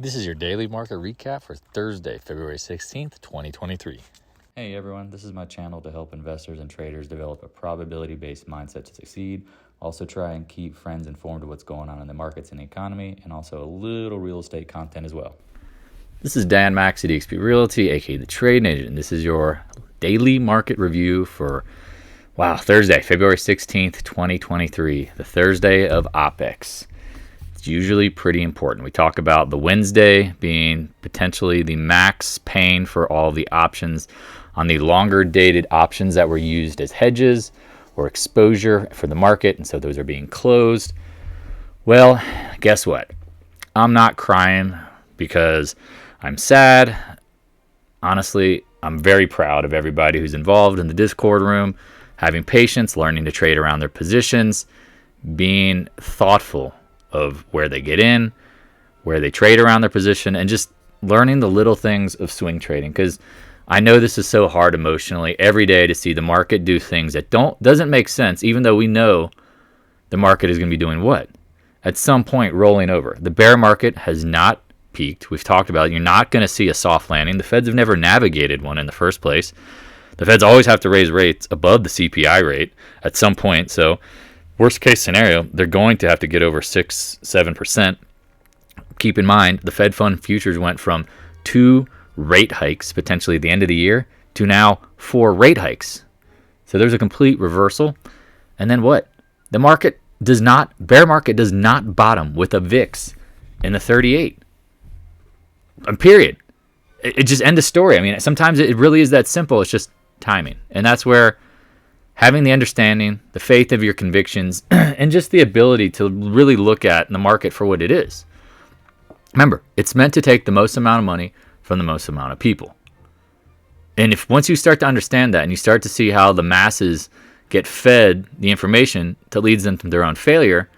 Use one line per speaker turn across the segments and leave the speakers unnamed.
This is your daily market recap for Thursday, February 16th, 2023.
Hey everyone, this is my channel to help investors and traders develop a probability-based mindset to succeed. Also try and keep friends informed of what's going on in the markets and the economy, and also a little real estate content as well.
This is Dan Max at eXp Realty, aka the Trading Agent. This is your daily market review for, Thursday, February 16th, 2023, the Thursday of OPEX. It's usually pretty important. We talk about the Wednesday being potentially the max pain for all the options on the longer dated options that were used as hedges or exposure for the market, and so those are being closed. Well, guess what? I'm not crying because I'm sad. Honestly, I'm very proud of everybody who's involved in the Discord room, having patience, learning to trade around their positions, being thoughtful of where they get in, where they trade around their position, and just learning the little things of swing trading. Because I know this is so hard emotionally every day to see the market do things that doesn't make sense, even though we know the market is going to be doing what? At some point rolling over. The bear market has not peaked. We've talked about it. You're not going to see a soft landing. The Feds have never navigated one in the first place. The Feds always have to raise rates above the CPI rate at some point. So worst case scenario, they're going to have to get over 6-7%. Keep in mind, the Fed fund futures went from 2 rate hikes potentially at the end of the year to now 4 rate hikes. So there's a complete reversal. And then what? The bear market does not bottom with a VIX in the 38. Period. It just end of story. I mean, sometimes it really is that simple. It's just timing. And that's where having the understanding, the faith of your convictions, and just the ability to really look at the market for what it is. Remember, it's meant to take the most amount of money from the most amount of people. And if once you start to understand that and you start to see how the masses get fed the information that leads them to their own failure,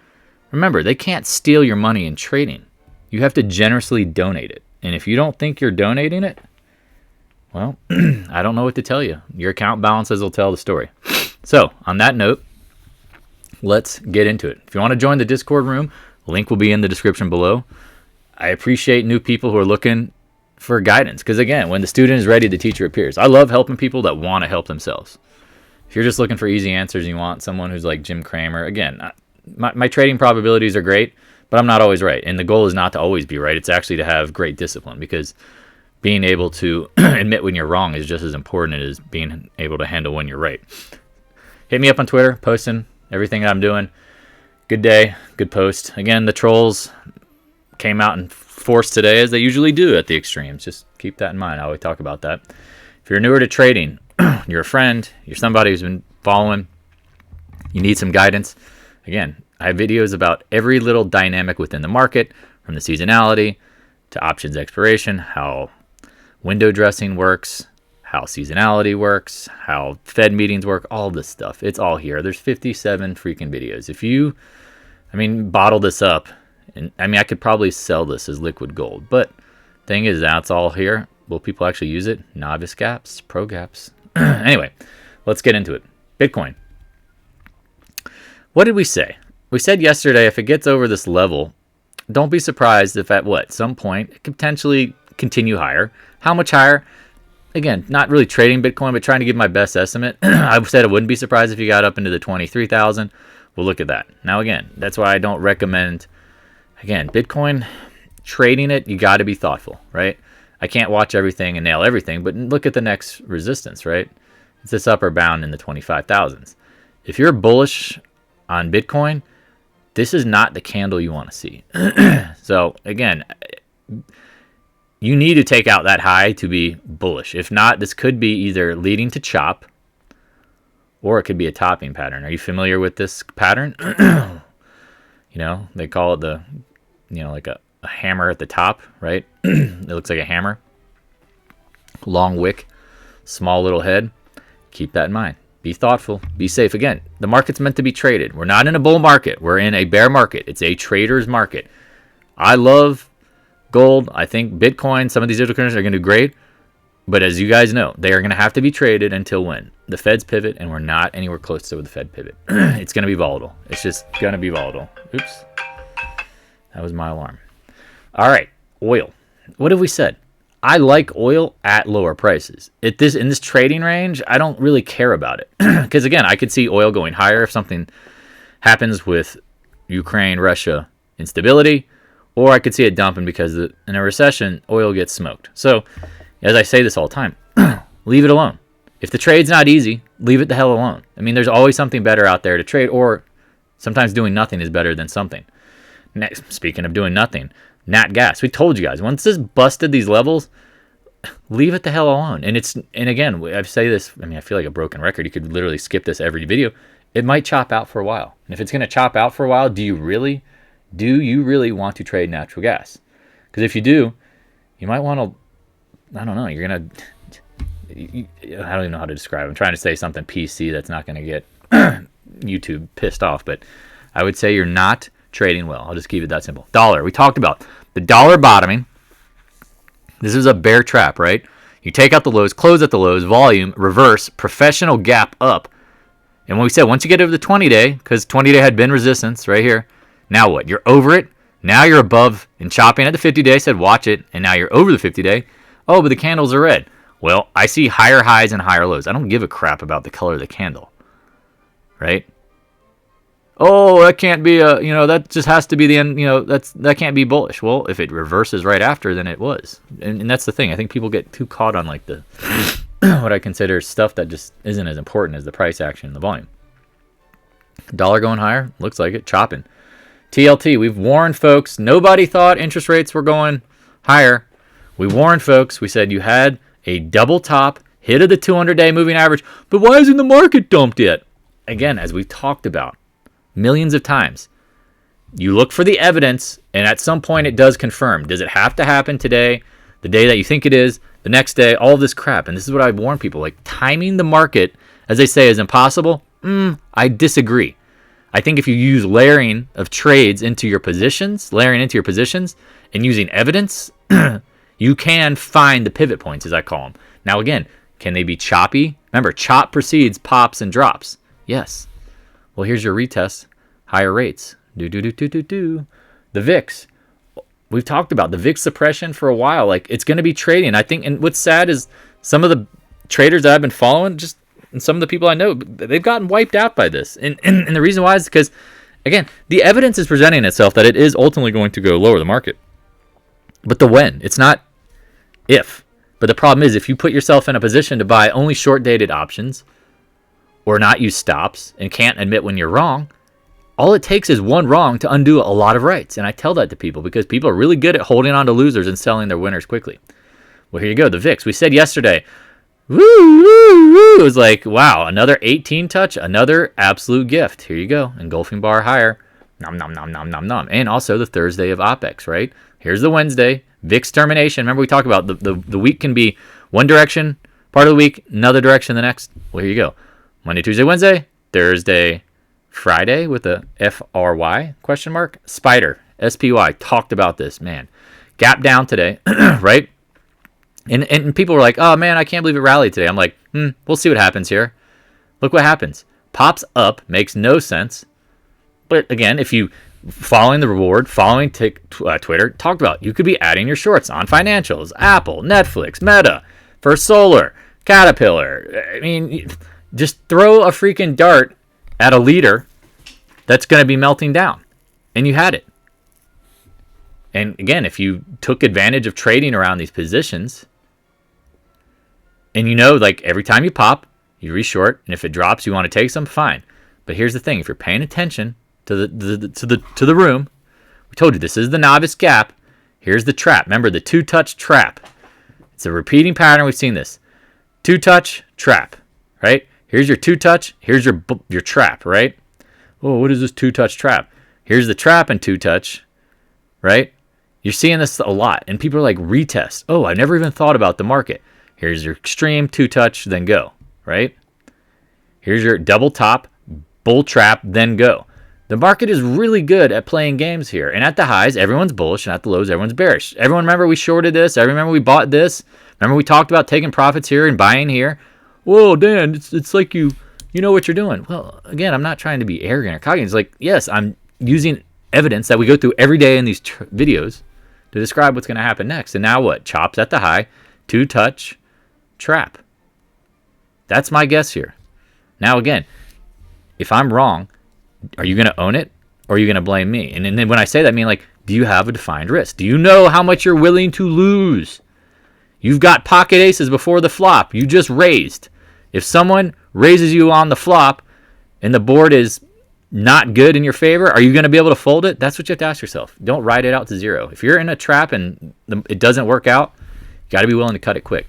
remember, they can't steal your money in trading. You have to generously donate it. And if you don't think you're donating it, well, I don't know what to tell you. Your account balances will tell the story. So, on that note, let's get into it. If you want to join the Discord room, link will be in the description below. I appreciate new people who are looking for guidance. Because again, when the student is ready, the teacher appears. I love helping people that want to help themselves. If you're just looking for easy answers and you want someone who's like Jim Cramer, again, my trading probabilities are great, but I'm not always right. And the goal is not to always be right. It's actually to have great discipline, because being able to admit when you're wrong is just as important as being able to handle when you're right. Hit me up on Twitter, posting everything that I'm doing. Good day, good post. Again, the trolls came out in force today, as they usually do at the extremes. Just keep that in mind. I always talk about that. If you're newer to trading, you're a friend, you're somebody who's been following, you need some guidance. Again, I have videos about every little dynamic within the market, from the seasonality to options expiration, how window dressing works, how seasonality works, how Fed meetings work, all this stuff. It's all here. There's 57 freaking videos. If you, bottle this up, and I could probably sell this as liquid gold, but thing is, that's all here. Will people actually use it? Novice gaps, pro gaps. Anyway, let's get into it. Bitcoin. What did we say? We said yesterday, if it gets over this level, don't be surprised if at some point it could potentially continue higher. How much higher? Again, not really trading Bitcoin, but trying to give my best estimate. I said I wouldn't be surprised if you got up into the 23,000. We'll look at that. Now, again, that's why I don't recommend, Bitcoin, trading it, you got to be thoughtful, right? I can't watch everything and nail everything, but look at the next resistance, right? It's this upper bound in the 25,000s. If you're bullish on Bitcoin, this is not the candle you want to see. So, again, you need to take out that high to be bullish. If not, this could be either leading to chop, or it could be a topping pattern. Are you familiar with this pattern? They call it like a hammer at the top, right? It looks like a hammer. Long wick, small little head. Keep that in mind. Be thoughtful. Be safe. Again, the market's meant to be traded. We're not in a bull market. We're in a bear market. It's a trader's market. I love gold. I think Bitcoin, some of these other currencies are going to do great. But as you guys know, they are going to have to be traded until when? The Feds pivot, and we're not anywhere close to the Fed pivot. It's going to be volatile. It's just going to be volatile. Oops. That was my alarm. All right. Oil. What have we said? I like oil at lower prices. In this trading range, I don't really care about it. Because again, I could see oil going higher if something happens with Ukraine, Russia instability, or I could see it dumping because in a recession, oil gets smoked. So, as I say this all the time, leave it alone. If the trade's not easy, leave it the hell alone. I mean, there's always something better out there to trade, or sometimes doing nothing is better than something. Next, speaking of doing nothing, nat gas. We told you guys, once this busted these levels, leave it the hell alone. And again, I say this, I mean, I feel like a broken record. You could literally skip this every video. It might chop out for a while. And if it's going to chop out for a while, do you really want to trade natural gas? Because if you do, you might want to, I don't know, you're going to, I don't even know how to describe it. I'm trying to say something PC that's not going to get YouTube pissed off, but I would say you're not trading well. I'll just keep it that simple. Dollar. We talked about the dollar bottoming. This is a bear trap, right? You take out the lows, close at the lows, volume, reverse, professional gap up. And when we said once you get over the 20-day, because 20-day had been resistance right here, now what? You're over it. Now you're above and chopping at the 50-day, said watch it, and now you're over the 50-day. Oh, but the candles are red. Well, I see higher highs and higher lows. I don't give a crap about the color of the candle, right? Oh, that can't be that just has to be the end, that can't be bullish. Well, if it reverses right after, then it was. And that's the thing. I think people get too caught on like the what I consider stuff that just isn't as important as the price action and the volume. Dollar going higher, looks like it, chopping. TLT, we've warned folks. Nobody thought interest rates were going higher. We warned folks. We said you had a double top hit of the 200-day moving average, but why isn't the market dumped yet? Again, as we've talked about millions of times, you look for the evidence, and at some point it does confirm. Does it have to happen today, the day that you think it is, the next day, all of this crap? And this is what I warn people, like timing the market, as they say, is impossible. I disagree. I think if you use layering of trades into your positions, and using evidence, you can find the pivot points, as I call them. Now, again, can they be choppy? Remember, chop precedes pops and drops. Yes. Well, here's your retest. Higher rates. The VIX. We've talked about the VIX suppression for a while. Like, it's going to be trading. I think, and what's sad is some of the traders that I've been following, and some of the people I know, they've gotten wiped out by this. And the reason why is because, again, the evidence is presenting itself that it is ultimately going to go lower the market. But the when. It's not if. But the problem is if you put yourself in a position to buy only short-dated options or not use stops and can't admit when you're wrong, all it takes is one wrong to undo a lot of rights. And I tell that to people because people are really good at holding on to losers and selling their winners quickly. Well, here you go, the VIX. We said yesterday, woo, woo, woo. It was like, wow, another 18 touch, another absolute gift. Here you go, engulfing bar higher. Nom, nom, nom, nom, nom, nom. And also the Thursday of OPEX, right? Here's the Wednesday, VIX termination. Remember we talked about the week can be one direction, part of the week, another direction the next. Well, here you go. Monday, Tuesday, Wednesday, Thursday, Friday with a FRY question mark. Spider, SPY, talked about this, man. Gap down today, right? And people were like, oh man, I can't believe it rallied today. I'm like, we'll see what happens here. Look what happens. Pops up, makes no sense. But again, if you following the reward, following Twitter, talked about, you could be adding your shorts on financials, Apple, Netflix, Meta, First Solar, Caterpillar. I mean, just throw a freaking dart at a leader that's going to be melting down. And you had it. And again, if you took advantage of trading around these positions, and like every time you pop, you reshort, and if it drops, you want to take some, fine. But here's the thing: if you're paying attention to the room, we told you this is the novice gap. Here's the trap. Remember the two-touch trap. It's a repeating pattern. We've seen this. Two-touch trap, right? Here's your two-touch. Here's your trap, right? Oh, what is this two-touch trap? Here's the trap and two-touch, right? You're seeing this a lot, and people are like, retest. Oh, I never even thought about the market. Here's your extreme two-touch, then go, right? Here's your double top, bull trap, then go. The market is really good at playing games here. And at the highs, everyone's bullish, and at the lows, everyone's bearish. Everyone remember we shorted this. I remember we bought this. Remember we talked about taking profits here and buying here. Whoa, Dan, it's like you know what you're doing. Well, again, I'm not trying to be arrogant or cocky. It's like, yes, I'm using evidence that we go through every day in these videos to describe what's going to happen next. And now what? Chops at the high, 2-touch, trap. That's my guess here. Now again, if I'm wrong, are you going to own it or are you going to blame me? And then when I say that, I mean, like, do you have a defined risk? Do you know how much you're willing to lose? You've got pocket aces before the flop. You just raised. If someone raises you on the flop and the board is not good in your favor, are you going to be able to fold it? That's what you have to ask yourself. Don't ride it out to zero. If you're in a trap and it doesn't work out, you got to be willing to cut it quick.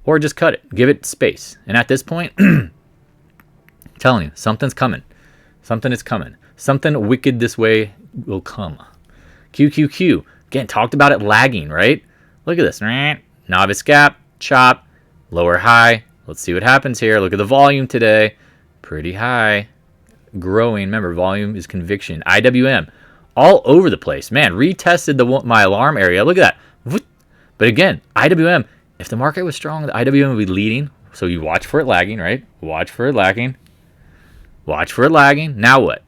Or just cut it. Give it space. And at this point, I'm telling you, something's coming. Something is coming. Something wicked this way will come. QQQ. Again, talked about it lagging, right? Look at this. Novice gap, chop, lower high. Let's see what happens here. Look at the volume today. Pretty high. Growing. Remember, volume is conviction. IWM. All over the place. Man, retested my alarm area. Look at that. But again, IWM. If the market was strong, the IWM would be leading. So you watch for it lagging, right? Watch for it lagging. Watch for it lagging. Now what?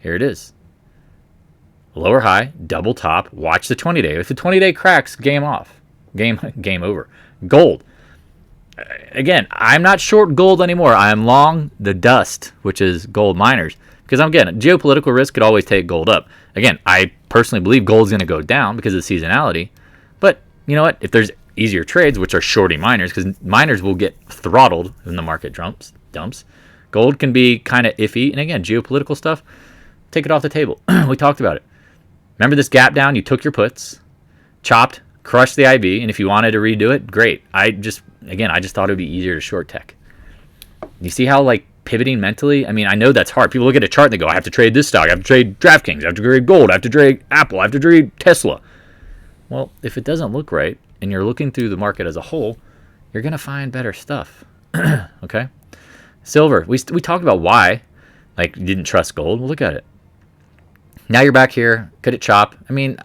Here it is. Lower high, double top. Watch the 20-day. If the 20-day cracks, game off. Game over. Gold. Again, I'm not short gold anymore. I am long the dust, which is gold miners. Because again, geopolitical risk could always take gold up. Again, I personally believe gold's going to go down because of the seasonality. But you know what? If there's easier trades, which are shorting miners, because miners will get throttled when the market dumps. Gold can be kind of iffy. And again, geopolitical stuff, take it off the table. We talked about it. Remember this gap down? You took your puts, chopped, crushed the IB, and if you wanted to redo it, great. I just thought it would be easier to short tech. You see how, like, pivoting mentally? I mean, I know that's hard. People look at a chart and they go, I have to trade this stock. I have to trade DraftKings. I have to trade gold. I have to trade Apple. I have to trade Tesla. Well, if it doesn't look right and you're looking through the market as a whole, you're going to find better stuff. Okay? Silver. We talked about why, like, you didn't trust gold. Well, look at it. Now you're back here. Could it chop? I mean,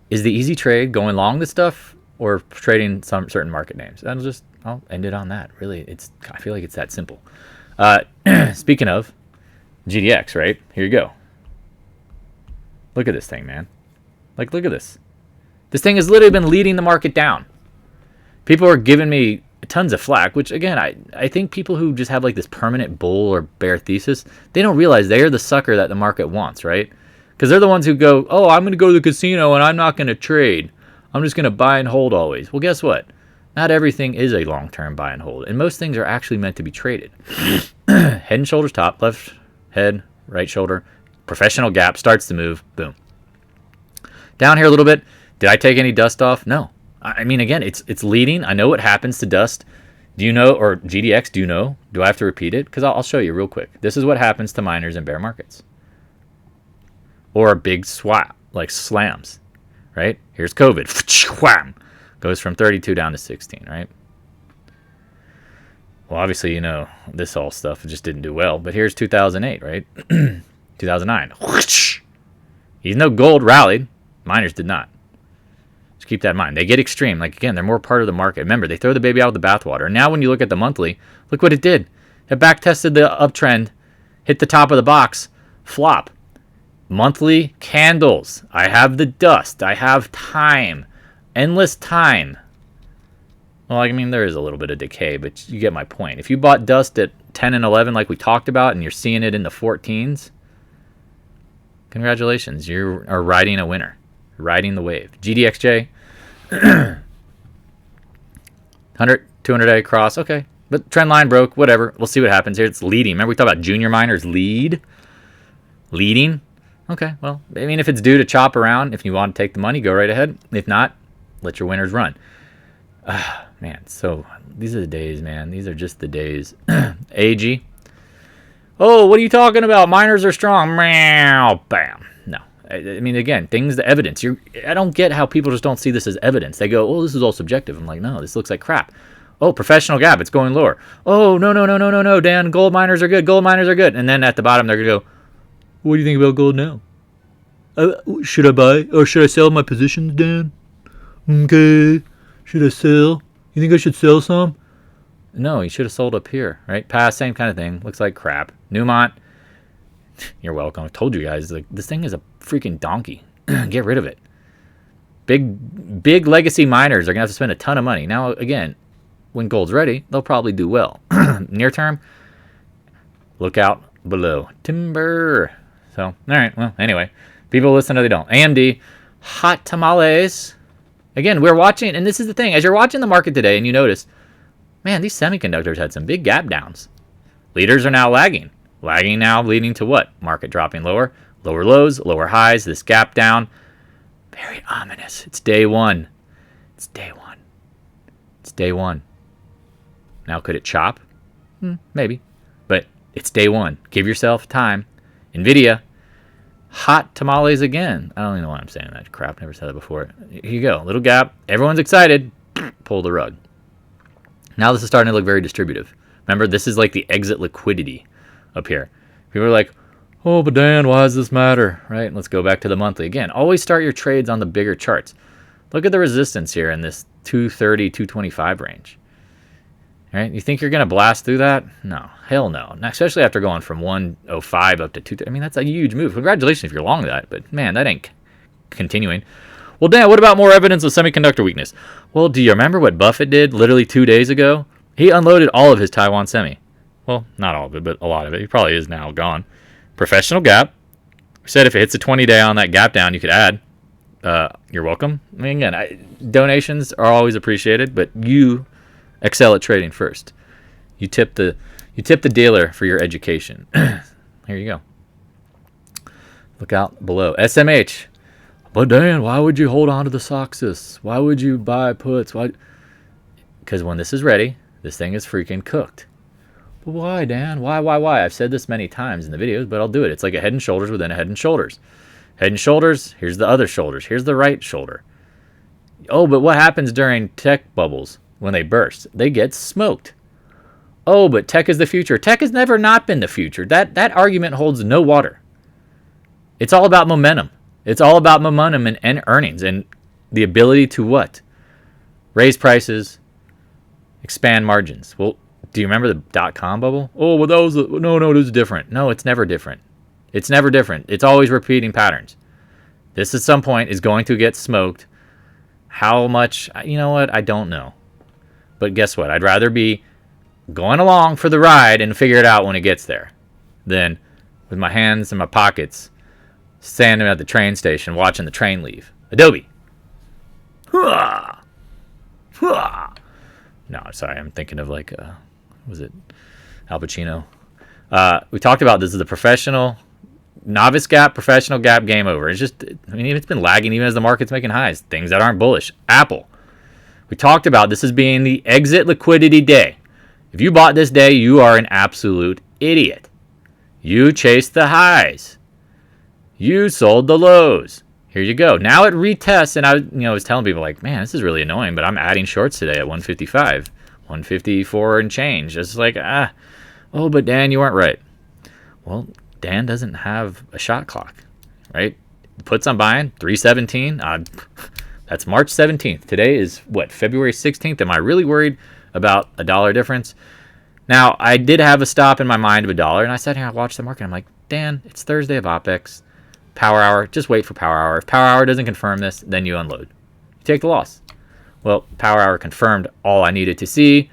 is the easy trade going long this stuff or trading some certain market names? I'll end it on that. Really, I feel like it's that simple. Speaking of GDX, right? Here you go. Look at this thing, man. Like, look at this. This thing has literally been leading the market down. People are giving me tons of flack, which again, I think people who just have like this permanent bull or bear thesis, they don't realize they're the sucker that the market wants, right? Because they're the ones who go, oh, I'm going to go to the casino and I'm not going to trade. I'm just going to buy and hold always. Well, guess what? Not everything is a long-term buy and hold. And most things are actually meant to be traded. Head and shoulders top, left head, right shoulder. Professional gap starts to move. Boom. Down here a little bit. Did I take any dust off? No. I mean, again, it's leading. I know what happens to dust. Do you know, or GDX, do you know? Do I have to repeat it? Because I'll show you real quick. This is what happens to miners in bear markets. Or a big swap, like slams, right? Here's COVID. Wham! Goes from 32 down to 16, right? Well, obviously, you know, this all stuff just didn't do well. But here's 2008, right? 2009. Even though gold rallied, miners did not. Just keep that in mind. They get extreme. Like, again, they're more part of the market. Remember, they throw the baby out with the bathwater. And now when you look at the monthly, look what it did. It back tested the uptrend, hit the top of the box, flop. Monthly candles. I have the dust. I have time. Endless time. Well, I mean, there is a little bit of decay, but you get my point. If you bought dust at 10 and 11 like we talked about and you're seeing it in the 14s, congratulations. You are riding a winner. Riding the wave. GDXJ. 100, 200-day cross. Okay. But trend line broke. Whatever. We'll see what happens here. It's leading. Remember we talked about junior miners leading? Okay. Well, I mean, if it's due to chop around, if you want to take the money, go right ahead. If not, let your winners run. Man, so these are the days, man. These are just the days. AG. Oh, what are you talking about? Miners are strong. Meow. Bam. No. I mean, again, things, the evidence. I don't get how people just don't see this as evidence. They go, oh, this is all subjective. I'm like, no, this looks like crap. Oh, professional gap, it's going lower. Oh, no, Dan, gold miners are good. Gold miners are good. And then at the bottom, they're going to go, what do you think about gold now? Should I buy or should I sell my positions, Dan? Okay. Should I sell? You think I should sell some? No, you should have sold up here, right? PAAS, same kind of thing. Looks like crap. Newmont. You're welcome. I told you guys, like, this thing is a freaking donkey. Get rid of it. Big legacy miners are going to have to spend a ton of money. Now, again, when gold's ready, they'll probably do well. Near term, look out below. Timber. So, all right. Well, anyway, people listen or they don't. AMD, hot tamales. Again, we're watching, and this is the thing. As you're watching the market today and you notice, man, these semiconductors had some big gap downs. Leaders are now lagging. Lagging now leading to what? Market dropping lower. Lower lows, lower highs, this gap down. Very ominous. It's day one. It's day one. It's day one. Now, could it chop? Maybe. But it's day one. Give yourself time. NVIDIA, hot tamales again. I don't even know why I'm saying that crap. Never said that before. Here you go. Little gap. Everyone's excited. Pull the rug. Now this is starting to look very distributive. Remember, this is like the exit liquidity up here. People are like, oh, but Dan, why does this matter? Right? Let's go back to the monthly. Again, always start your trades on the bigger charts. Look at the resistance here in this 230, 225 range. Right? You think you're going to blast through that? No. Hell no. Now, especially after going from 105 up to 2. I mean, that's a huge move. Congratulations if you're long that. But, man, that ain't continuing. Well, Dan, what about more evidence of semiconductor weakness? Well, do you remember what Buffett did literally 2 days ago? He unloaded all of his Taiwan semi. Well, not all of it, but a lot of it. He probably is now gone. Professional gap. We said if it hits a 20-day on that gap down, you could add. You're welcome. I mean, again, donations are always appreciated, but you excel at trading first. You tip the dealer for your education. Here you go. Look out below. SMH. But Dan, why would you hold on to the Soxus? Why would you buy puts? Why? Because when this is ready, this thing is freaking cooked. But why, Dan? Why? I've said this many times in the videos, but I'll do it. It's like a head and shoulders within a head and shoulders. Head and shoulders, here's the other shoulders. Here's the right shoulder. Oh, but what happens during tech bubbles when they burst? They get smoked. Oh, but tech is the future. Tech has never not been the future. That argument holds no water. It's all about momentum. It's all about momentum and earnings and the ability to what? Raise prices, expand margins. Well, do you remember the dot-com bubble? Oh, well, no, this is different. No, it's never different. It's never different. It's always repeating patterns. This at some point is going to get smoked. How much? You know what? I don't know. But guess what? I'd rather be going along for the ride and figure it out when it gets there than with my hands in my pockets standing at the train station watching the train leave. Adobe. No, sorry. I'm thinking of like, was it Al Pacino? We talked about this is the professional novice gap, professional gap, game over. It's just, I mean, it's been lagging even as the market's making highs. Things that aren't bullish. Apple. We talked about this as being the exit liquidity day. If you bought this day, you are an absolute idiot. You chased the highs. You sold the lows. Here you go. Now it retests, and I was telling people like, man, this is really annoying, but I'm adding shorts today at 155, 154 and change. It's like, oh, but Dan, you weren't right. Well, Dan doesn't have a shot clock, right? Puts I'm buying 317. That's March 17th. Today is what, February 16th. Am I really worried about a dollar difference? Now, I did have a stop in my mind of $1, and I sat here and I watched the market. I'm like, Dan, it's Thursday of OPEX. Power hour, just wait for power hour. If power hour doesn't confirm this, then you unload. You take the loss. Well, power hour confirmed all I needed to see.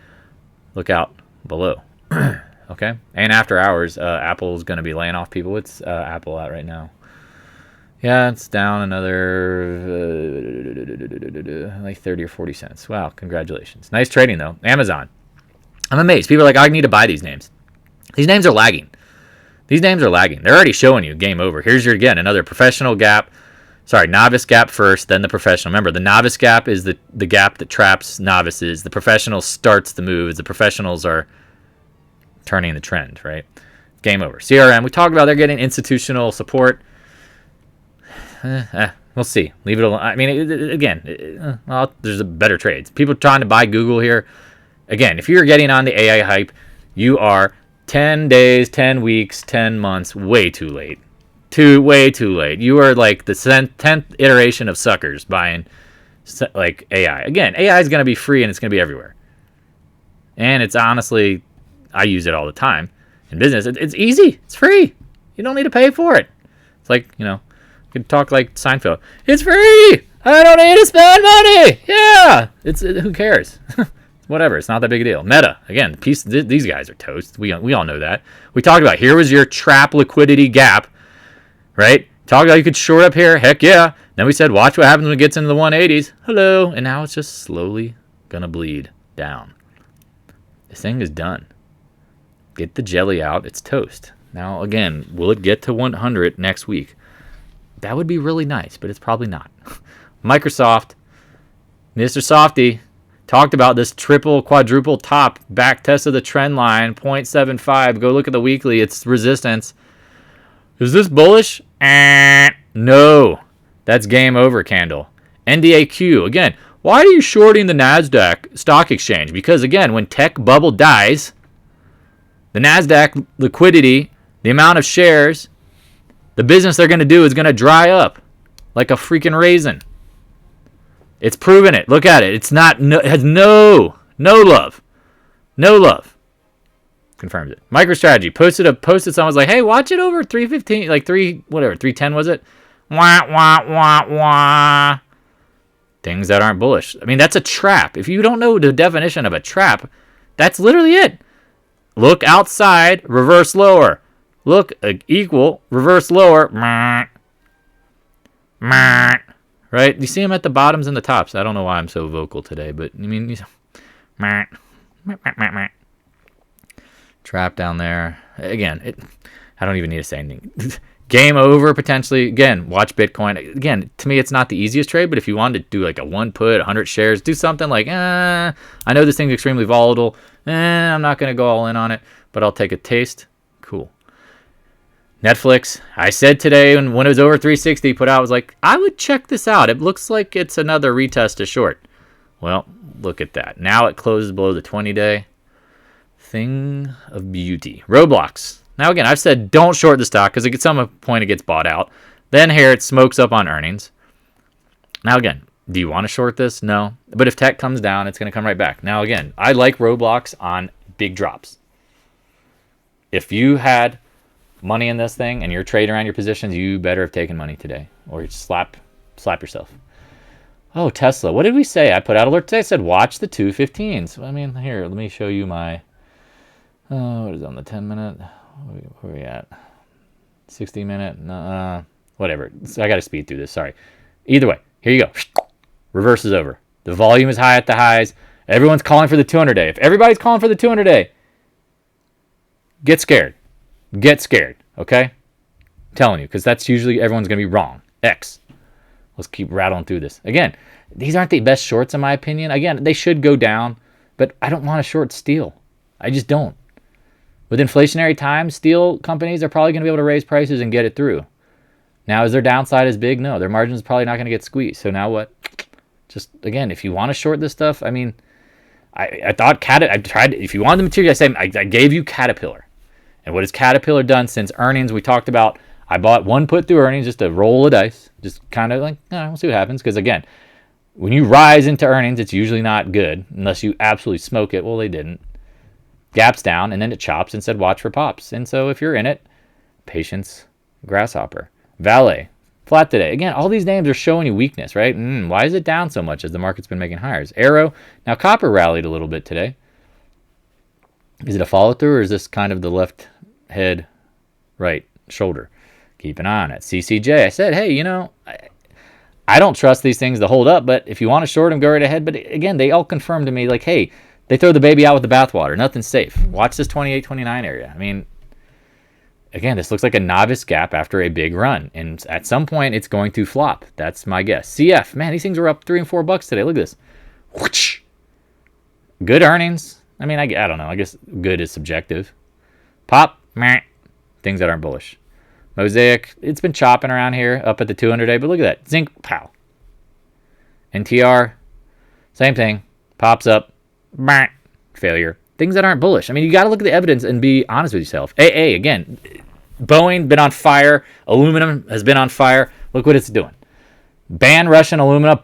Look out below. Okay? And after hours, Apple's going to be laying off people. What's Apple at right now? Yeah, it's down another like 30 or 40 cents. Wow, congratulations. Nice trading, though. Amazon. I'm amazed. People are like, I need to buy these names. These names are lagging. These names are lagging. They're already showing you game over. Here's your, again, another professional gap. Sorry, novice gap first, then the professional. Remember, the novice gap is the gap that traps novices. The professional starts the moves. The professionals are turning the trend, right? Game over. CRM, we talked about they're getting institutional support. We'll see. Leave it alone. I mean, again, there's better trades. People trying to buy Google here. Again, if you're getting on the AI hype, you are 10 days, 10 weeks, 10 months, way too late. Way too late. You are like the 10th iteration of suckers buying like AI. Again, AI is going to be free and it's going to be everywhere. And it's honestly, I use it all the time in business. It's easy. It's free. You don't need to pay for it. It's like, you could talk like Seinfeld. It's free. I don't need to spend money. Yeah, who cares? Whatever, it's not that big a deal. Meta, again, these guys are toast. We all know that. We talked about, here was your trap liquidity gap, right? Talked about you could short up here. Heck yeah. Then we said, watch what happens when it gets into the 180s. Hello. And now it's just slowly going to bleed down. This thing is done. Get the jelly out. It's toast. Now, again, will it get to 100 next week? That would be really nice, but it's probably not. Microsoft, Mr. Softy, talked about this triple, quadruple top back test of the trend line, 0.75. Go look at the weekly. It's resistance. Is this bullish? No. That's game over candle. NDAQ. Again, why are you shorting the NASDAQ stock exchange? Because, again, when tech bubble dies, the NASDAQ liquidity, the amount of shares, the business they're going to do is going to dry up like a freaking raisin. It's proven it. Look at it. It's not. It has no love. No love. Confirms it. MicroStrategy posted someone was like, hey, watch it over 315, like 310 was it? Wah, wah, wah, wah. Things that aren't bullish. I mean, that's a trap. If you don't know the definition of a trap, that's literally it. Look outside, reverse lower. Look equal, reverse lower. Right? You see them at the bottoms and the tops. I don't know why I'm so vocal today, but I mean, trap down there. Again, I don't even need to say anything. Game over potentially. Again, watch Bitcoin. Again, to me, it's not the easiest trade, but if you wanted to do like a one put, 100 shares, do something like, I know this thing's extremely volatile. I'm not going to go all in on it, but I'll take a taste. Cool. Netflix, I said today when it was over 360, put out, was like, I would check this out. It looks like it's another retest to short. Well, look at that. Now it closes below the 20-day. Thing of beauty. Roblox. Now, again, I've said don't short the stock because at some point it gets bought out. Then here it smokes up on earnings. Now, again, do you want to short this? No. But if tech comes down, it's going to come right back. Now, again, I like Roblox on big drops. If you had money in this thing and you're trading around your positions, you better have taken money today or you slap yourself. Oh, Tesla. What did we say? I put out alert today. I said watch the 215s. I mean, here, let me show you my, what is it on the 10-minute? Where are we at? 60-minute? Whatever. So I got to speed through this. Sorry. Either way, here you go. Reverses over. The volume is high at the highs. Everyone's calling for the 200-day. If everybody's calling for the 200-day, get scared. Get scared, okay? I'm telling you, because that's usually everyone's going to be wrong. X. Let's keep rattling through this. Again, these aren't the best shorts in my opinion. Again, they should go down, but I don't want to short steel. I just don't. With inflationary times, steel companies are probably going to be able to raise prices and get it through. Now, is their downside as big? No, their margin's probably not going to get squeezed. So now what? Just, again, if you want to short this stuff, I mean, I thought I tried, if you wanted the material, I gave you Caterpillar. And what has Caterpillar done since earnings? We talked about, I bought one put through earnings just to roll the dice. Just kind of like, we'll see what happens. Because again, when you rise into earnings, it's usually not good unless you absolutely smoke it. Well, they didn't. Gaps down, and then it chops and said, watch for pops. And so if you're in it, patience, grasshopper. VALE, flat today. Again, all these names are showing you weakness, right? Why is it down so much as the market's been making higher? Arrow, now copper rallied a little bit today. Is it a follow through or is this kind of the left head, right shoulder? Keep an eye on it. CCJ, I said, hey, I don't trust these things to hold up, but if you want to short them, go right ahead. But again, they all confirmed to me like, hey, they throw the baby out with the bathwater. Nothing's safe. Watch this 28, 29 area. I mean, again, this looks like a novice gap after a big run. And at some point, it's going to flop. That's my guess. CF, man, these things are up $3 and $4 today. Look at this. Whoosh. Good earnings. I mean, I don't know. I guess good is subjective. Pop, meh. Things that aren't bullish. Mosaic, it's been chopping around here up at the 200-day. But look at that. Zinc, pow. NTR, same thing. Pops up. Meh. Failure. Things that aren't bullish. I mean, you got to look at the evidence and be honest with yourself. AA, again, Boeing, been on fire. Aluminum has been on fire. Look what it's doing. Ban Russian aluminum,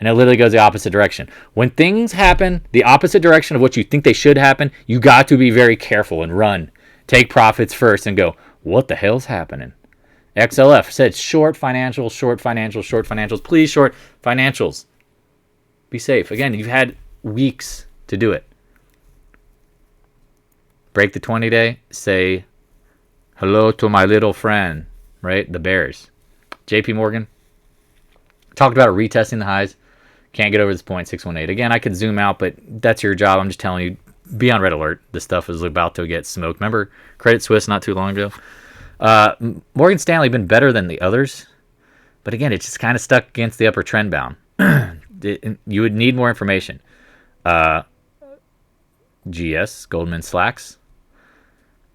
and it literally goes the opposite direction. When things happen the opposite direction of what you think they should happen, you got to be very careful and run. Take profits first and go, what the hell's happening? XLF said short financials, short financials, short financials. Please short financials. Be safe. Again, you've had weeks to do it. Break the 20-day. Say hello to my little friend, right? The Bears. JP Morgan talked about retesting the highs. Can't get over this point, 618. Again, I could zoom out, but that's your job. I'm just telling you, be on red alert. This stuff is about to get smoked. Remember Credit Suisse not too long ago? Morgan Stanley been better than the others, but again, it's just kind of stuck against the upper trend bound. You would need more information. GS, Goldman Sachs,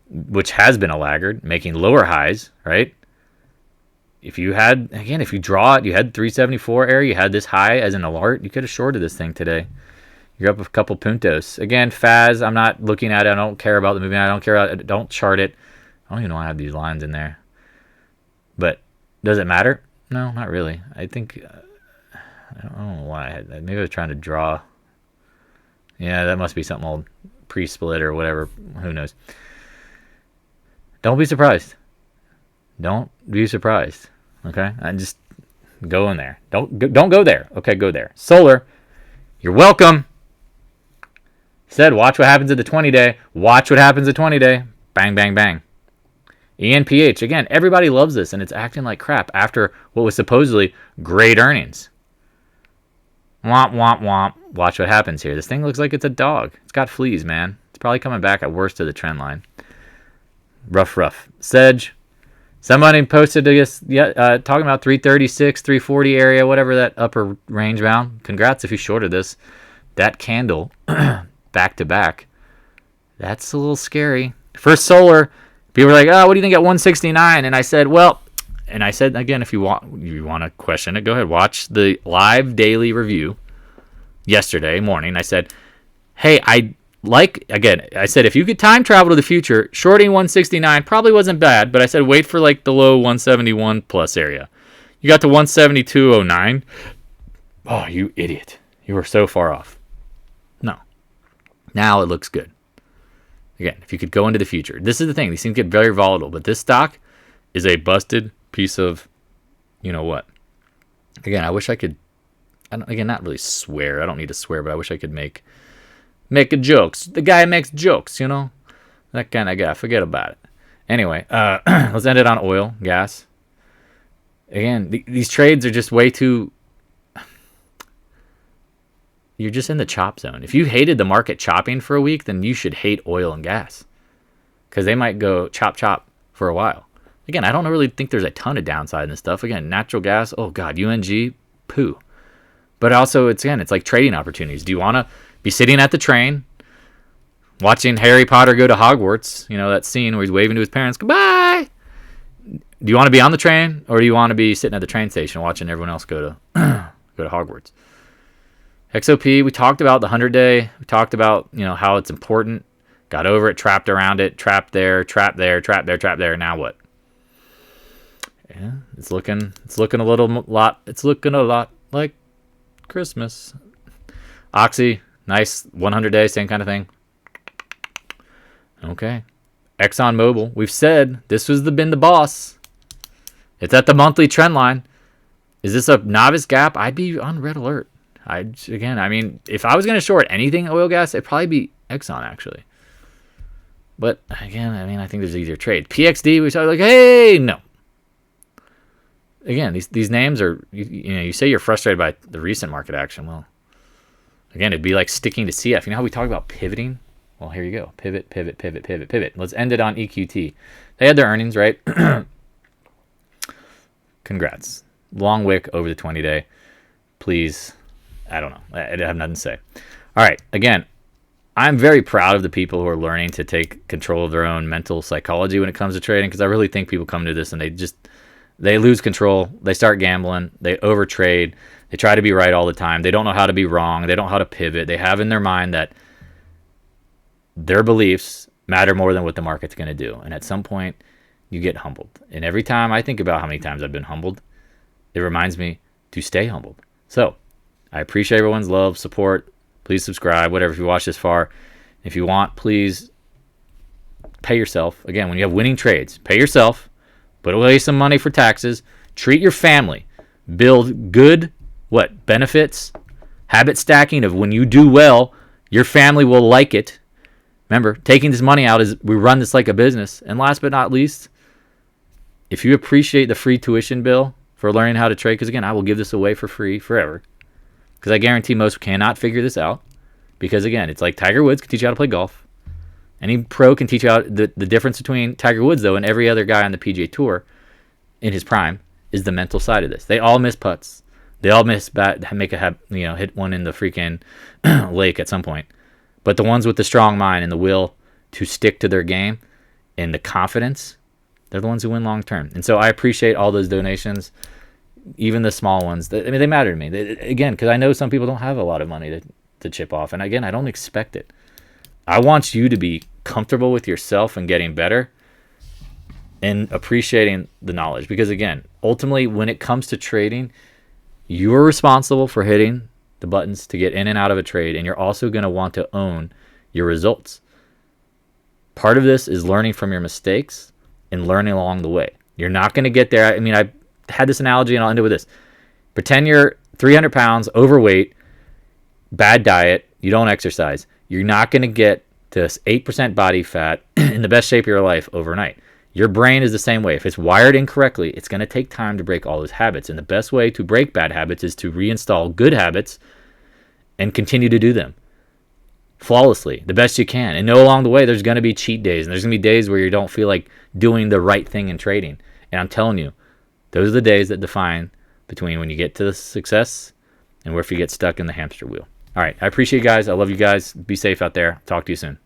which has been a laggard, making lower highs, right? If you draw it, you had 374 area, you had this high as an alert, you could have shorted this thing today. You're up a couple puntos. Again, FAS, I'm not looking at it. I don't care about the movement. I don't care about it. Don't chart it. I don't even know why I have these lines in there. But does it matter? No, not really. I think, I don't know why I had that. Maybe I was trying to draw. Yeah, that must be something old pre-split or whatever. Who knows? Don't be surprised. Don't be surprised. Okay? And just go in there. Don't go there. Okay, go there. Solar, you're welcome. Said, watch what happens at the 20-day. Watch what happens at 20-day. Bang, bang, bang. ENPH, again, everybody loves this, and it's acting like crap after what was supposedly great earnings. Womp, womp, womp. Watch what happens here. This thing looks like it's a dog. It's got fleas, man. It's probably coming back at worst to the trend line. Rough. Sedge. Somebody posted this, talking about 336, 340 area, whatever that upper range bound. Congrats if you shorted this. That candle, back to back, that's a little scary. First solar, people were like, oh, what do you think at 169? And I said, again, if you want to question it, go ahead. Watch the live daily review yesterday morning. I said, hey, I said, if you could time travel to the future, shorting 169 probably wasn't bad, but I said, wait for like the low 171 plus area. You got to 172.09. Oh, you idiot. You were so far off. No. Now it looks good. Again, if you could go into the future. This is the thing. These things get very volatile, but this stock is a busted piece of, you know what. Again, I wish I could, not really swear. I don't need to swear, but I wish I could make a jokes. The guy makes jokes, you know? That kind of guy. Forget about it. Anyway, let's end it on oil, gas. Again, these trades are just way too... You're just in the chop zone. If you hated the market chopping for a week, then you should hate oil and gas. Because they might go chop for a while. Again, I don't really think there's a ton of downside in this stuff. Again, natural gas, oh God, UNG, poo. But also, it's like trading opportunities. Do you want to be sitting at the train, watching Harry Potter go to Hogwarts, you know, that scene where he's waving to his parents, goodbye? Do you want to be on the train, or do you want to be sitting at the train station watching everyone else go to Hogwarts? XOP, we talked about the 100-day. We talked about, you know, how it's important. Got over it, trapped around it, trapped there, trapped there, trapped there, trapped there. Now what? Yeah, it's looking a lot like Christmas. Oxy, nice 100-day, same kind of thing. Okay. ExxonMobil, we've said this was been the boss. It's at the monthly trend line. Is this a novice gap? I'd be on red alert. If I was going to short anything oil gas, it'd probably be Exxon, actually. But again, I think there's easier trade. PXD, we started like, hey, no. Again, these names are, you say you're frustrated by the recent market action. Well, again, it'd be like sticking to CF. You know how we talk about pivoting? Well, here you go. Pivot. Let's end it on EQT. They had their earnings, right? Congrats. Long wick over the 20-day. Please, I don't know. I have nothing to say. All right. Again, I'm very proud of the people who are learning to take control of their own mental psychology when it comes to trading, because I really think people come to this and they lose control. They start gambling. They overtrade. They try to be right all the time. They don't know how to be wrong. They don't know how to pivot. They have in their mind that their beliefs matter more than what the market's going to do. And at some point, you get humbled. And every time I think about how many times I've been humbled, it reminds me to stay humbled. So I appreciate everyone's love, support. Please subscribe, whatever, if you watch this far. If you want, please pay yourself. Again, when you have winning trades, pay yourself, put away some money for taxes, treat your family, build good, benefits, habit stacking of when you do well, your family will like it. Remember, taking this money out is we run this like a business. And last but not least, if you appreciate the free tuition bill for learning how to trade, because again, I will give this away for free forever, because I guarantee most cannot figure this out. Because again, it's like Tiger Woods can teach you how to play golf. Any pro can teach you how the difference between Tiger Woods, though, and every other guy on the PGA Tour in his prime is the mental side of this. They all miss putts. They all miss hit one in the freaking lake at some point. But the ones with the strong mind and the will to stick to their game and the confidence, they're the ones who win long term. And so I appreciate all those donations, even the small ones. They matter to me. Again, because I know some people don't have a lot of money to chip off. And again, I don't expect it. I want you to be comfortable with yourself and getting better and appreciating the knowledge. Because again, ultimately, when it comes to trading, you're responsible for hitting the buttons to get in and out of a trade, and you're also going to want to own your results. Part of this is learning from your mistakes and learning along the way. You're not going to get there. I mean, I had this analogy, and I'll end it with this. Pretend you're 300 pounds, overweight, bad diet, you don't exercise. You're not going to get to 8% body fat in the best shape of your life overnight. Your brain is the same way. If it's wired incorrectly, it's going to take time to break all those habits. And the best way to break bad habits is to reinstall good habits and continue to do them flawlessly, the best you can. And know along the way, there's going to be cheat days. And there's going to be days where you don't feel like doing the right thing in trading. And I'm telling you, those are the days that define between when you get to the success and where if you get stuck in the hamster wheel. All right. I appreciate you guys. I love you guys. Be safe out there. Talk to you soon.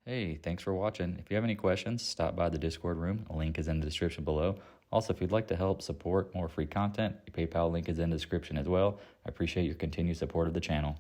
Hey, thanks for watching. If you have any questions, stop by the Discord room. A link is in the description below. Also, if you'd like to help support more free content, the PayPal link is in the description as well. I appreciate your continued support of the channel.